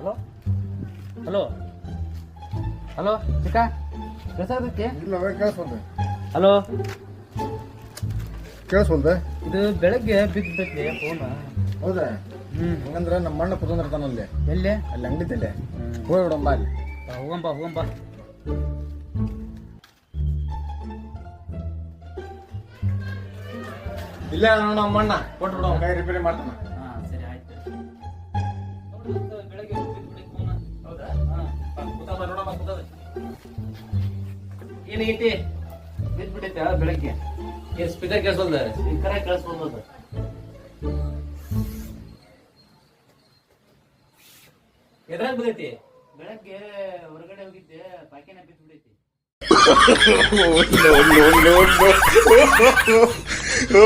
Hello hello hello ಚಿಕ್ಕ ಕೇಳಿಸೋದಕ್ಕೆ ಇಲ್ಲ ಕೇಳಿಸ್ಕೊಂಡೆ. Hello ಕೇಳಿಸ್ಕೊಂಡೆ. ಇದು ಬೆಳಗ್ಗೆ ಬಿದ್ದೈತಿ ಫೋನ್. ಹೌದಾ? ಹಂಗಂದ್ರೆ ನಮ್ಮ ಅಣ್ಣ ಕುತಂದ್ರತಾನಲ್ಲಿ ಎಲ್ಲಿ ಅಲ್ಲಿ ಅಂಗಡಿತಲ್ಲೇ ಹೋಗಿ ಬಿಡಂಬ ಅಲ್ಲಿ. ಹೋಗಂಬ ಇಲ್ಲ ನಮ್ಮ ಅಣ್ಣ ಕೊಟ್ಟು ಬಿಡ ಕೈ ರಿಪೇರಿ ಮಾಡ್ತಾನ. ಸರಿ ಆಯ್ತು. ಬೆಳಗ್ಗೆ ಹೌದಾ? ಏನೈತಿ ಬಿದ್ಬಿಟ್ಟೈತೆ ಬೆಳಗ್ಗೆ. ಏನ್ ಸ್ಪೀಕರ್ ಕೇಳಿಸೋದ? ಸ್ಪೀಕರ್ ಕೇಳಿಸ್ಬೋದು. ಎದ್ರಾಗ ಬಿದ್ದೈತಿ? ಬೆಳಗ್ಗೆ ಹೊರಗಡೆ ಹೋಗಿದ್ದೆ, ಪಾಕಿನ ಬಿದ್ಬಿಟ್ಟೈತಿ. No.